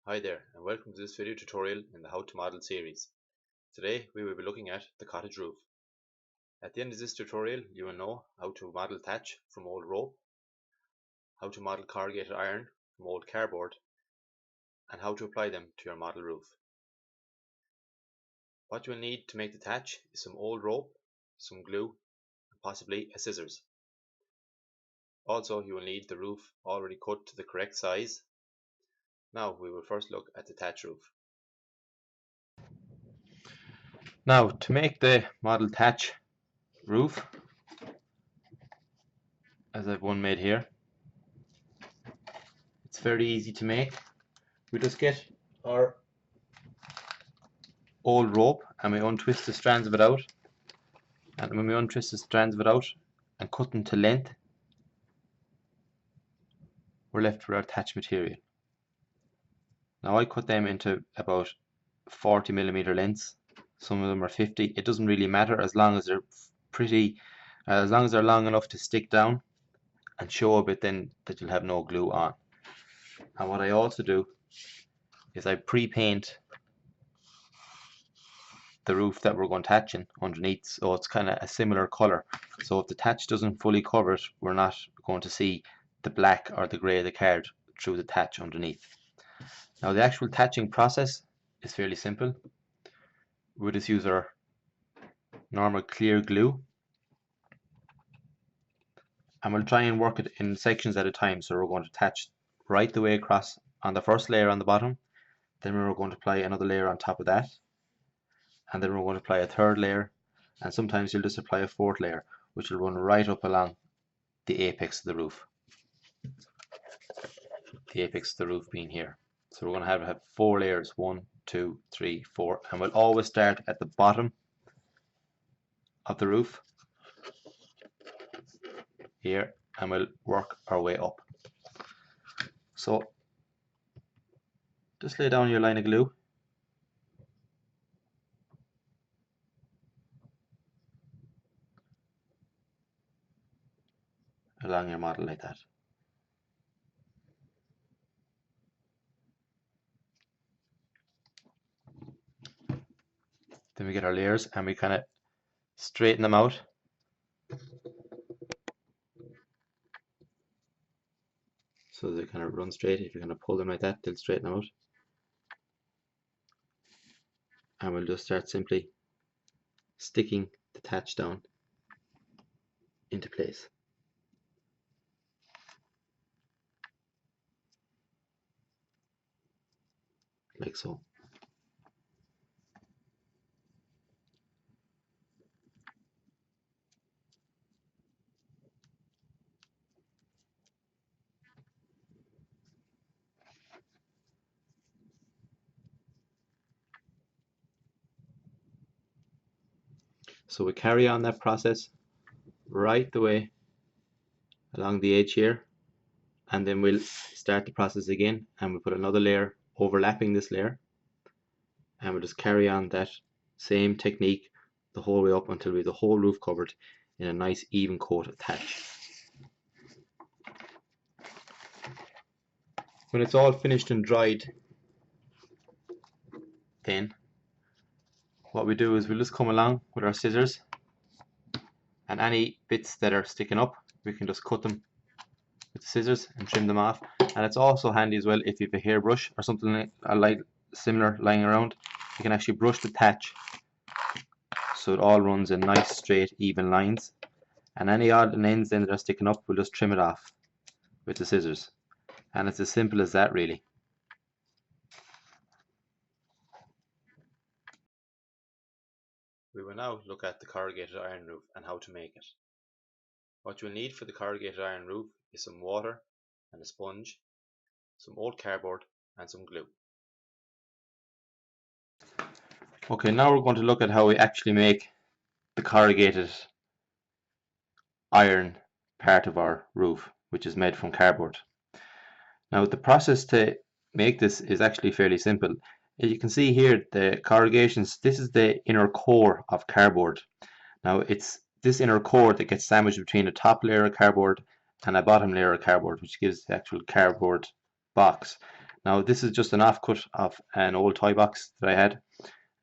Hi there, and welcome to this video tutorial in the How to Model series. Today we will be looking at the cottage roof. At the end of this tutorial you will know how to model thatch from old rope, how to model corrugated iron from old cardboard, and how to apply them to your model roof. What you will need to make the thatch is some old rope, some glue, and possibly a scissors. Also you will need the roof already cut to the correct size. Now we will first look at the thatch roof. Now to make the model thatch roof, as I've one made here, it's very easy to make. We just get our old rope and we untwist the strands of it out, and when we untwist the strands of it out and cut them to length, we're left with our thatch material. Now I cut them into about 40mm lengths. Some of them are 50. It doesn't really matter as long as they're as long as they're long enough to stick down and show a bit then that you'll have no glue on. And what I also do is I pre-paint the roof that we're going to thatch in underneath, so it's kind of a similar color. So if the thatch doesn't fully cover it, we're not going to see the black or the grey of the card through the thatch underneath. Now the actual thatching process is fairly simple. We'll just use our normal clear glue, and we'll try and work it in sections at a time. So we're going to attach right the way across on the first layer on the bottom, then we're going to apply another layer on top of that, and then we're going to apply a third layer, and sometimes you'll just apply a fourth layer, which will run right up along the apex of the roof. The apex of the roof being here. So we're going to have 4 layers, 1, 2, 3, 4, and we'll always start at the bottom of the roof here, and we'll work our way up. So just lay down your line of glue, along your model like that. Then we get our layers and we kind of straighten them out. So they kind of run straight. If you're going to pull them like that, they'll straighten out. And we'll just start simply sticking the thatch down into place. Like so. So we carry on that process right the way along the edge here, and then we'll start the process again, and we'll put another layer overlapping this layer, and we'll just carry on that same technique the whole way up until we have the whole roof covered in a nice even coat of thatch. When it's all finished and dried, then what we do is we'll just come along with our scissors, and any bits that are sticking up we can just cut them with the scissors and trim them off. And it's also handy as well if you have a hairbrush or something like similar lying around, you can actually brush the thatch so it all runs in nice straight even lines, and any odd ends then that are sticking up we'll just trim it off with the scissors. And it's as simple as that really. We will now look at the corrugated iron roof and how to make it. What you'll need for the corrugated iron roof is some water and a sponge, some old cardboard and some glue. Okay, now we're going to look at how we actually make the corrugated iron part of our roof, which is made from cardboard. Now the process to make this is actually fairly simple. As you can see here, the corrugations, this is the inner core of cardboard. Now it's this inner core that gets sandwiched between a top layer of cardboard and a bottom layer of cardboard, which gives the actual cardboard box. Now this is just an offcut of an old toy box that I had,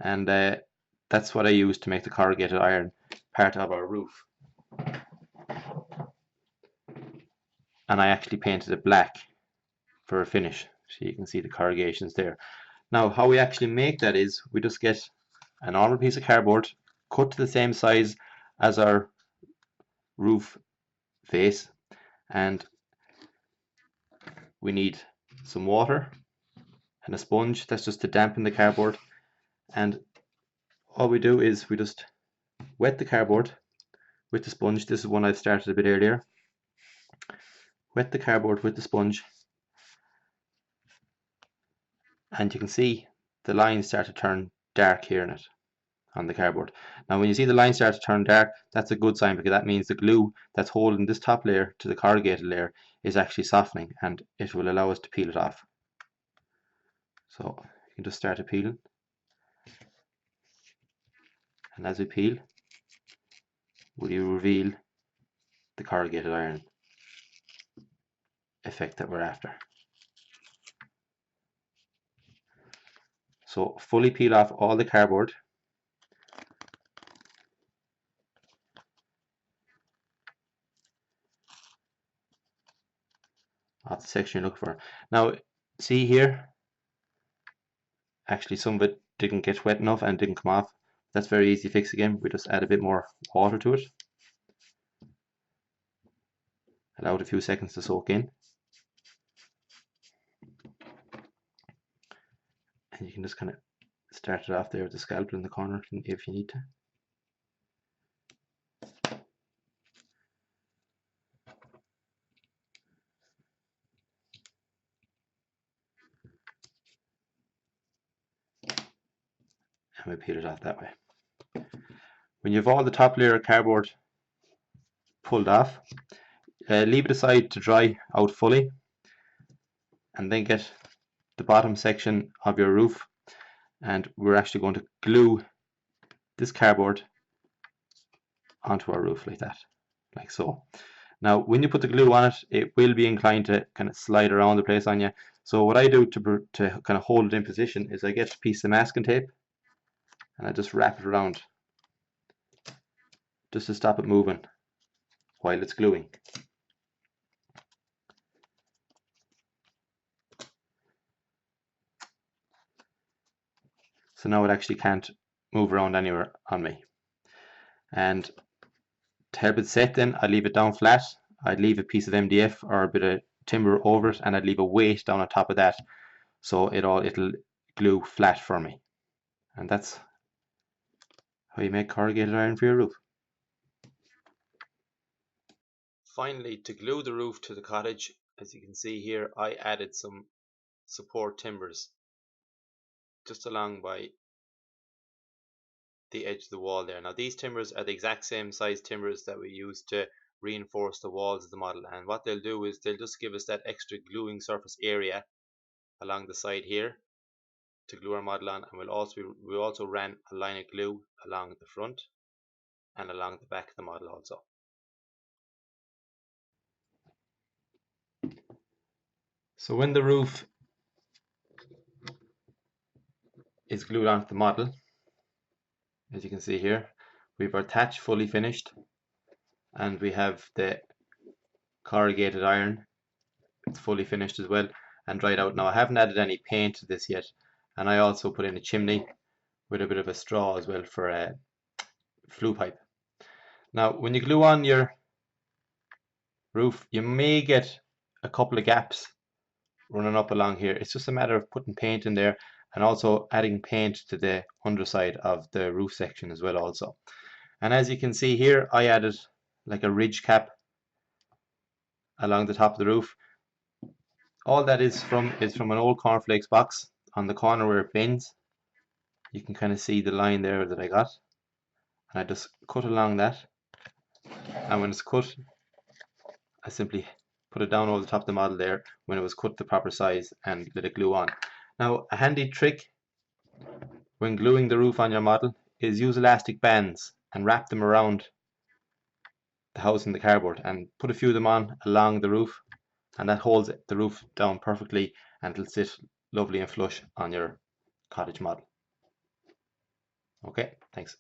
and that's what I used to make the corrugated iron part of our roof. And I actually painted it black for a finish, so you can see the corrugations there. Now how we actually make that is we just get a normal piece of cardboard, cut to the same size as our roof face, and we need some water and a sponge. That's just to dampen the cardboard. And all we do is we just wet the cardboard with the sponge. This is one I started a bit earlier. Wet the cardboard with the sponge, and you can see the lines start to turn dark here in it on the cardboard. Now when you see the lines start to turn dark, that's a good sign, because that means the glue that's holding this top layer to the corrugated layer is actually softening, and it will allow us to peel it off. So you can just start to peel, and as we peel, we reveal the corrugated iron effect that we're after. So fully peel off all the cardboard. Off the section you're looking for. Now see here, actually some of it didn't get wet enough and didn't come off. That's very easy to fix again. We just add a bit more water to it. Allow it a few seconds to soak in. And you can just kind of start it off there with the scalpel in the corner if you need to. And we peel it off that way. When you have all the top layer of cardboard pulled off, leave it aside to dry out fully, and then get the bottom section of your roof, and we're actually going to glue this cardboard onto our roof like that, like so. Now when you put the glue on it, it will be inclined to kind of slide around the place on you. So what I do to kind of hold it in position is I get a piece of masking tape and I just wrap it around just to stop it moving while it's gluing. So now it actually can't move around anywhere on me. And to help it set, then I'd leave it down flat. I'd leave a piece of MDF or a bit of timber over it, and I'd leave a weight down on top of that, so it'll glue flat for me. And that's how you make corrugated iron for your roof. Finally, to glue the roof to the cottage, as you can see here, I added some support timbers just along by the edge of the wall there. Now these timbers are the exact same size timbers that we use to reinforce the walls of the model, and what they'll do is they'll just give us that extra gluing surface area along the side here to glue our model on, and we also ran a line of glue along the front and along the back of the model also. So when the roof is glued onto the model, as you can see here, we've our thatch fully finished, and we have the corrugated iron, it's fully finished as well and dried out. Now I haven't added any paint to this yet, and I also put in a chimney with a bit of a straw as well for a flue pipe. Now when you glue on your roof, you may get a couple of gaps running up along here. It's just a matter of putting paint in there and also adding paint to the underside of the roof section as well also. And as you can see here, I added like a ridge cap along the top of the roof. All that is from an old cornflakes box on the corner where it bends. You can kind of see the line there that I got, and I just cut along that, and when it's cut I simply put it down over the top of the model there when it was cut the proper size and let it glue on. Now a handy trick when gluing the roof on your model is use elastic bands and wrap them around the house and the cardboard, and put a few of them on along the roof, and that holds the roof down perfectly, and it'll sit lovely and flush on your cottage model. Okay, thanks.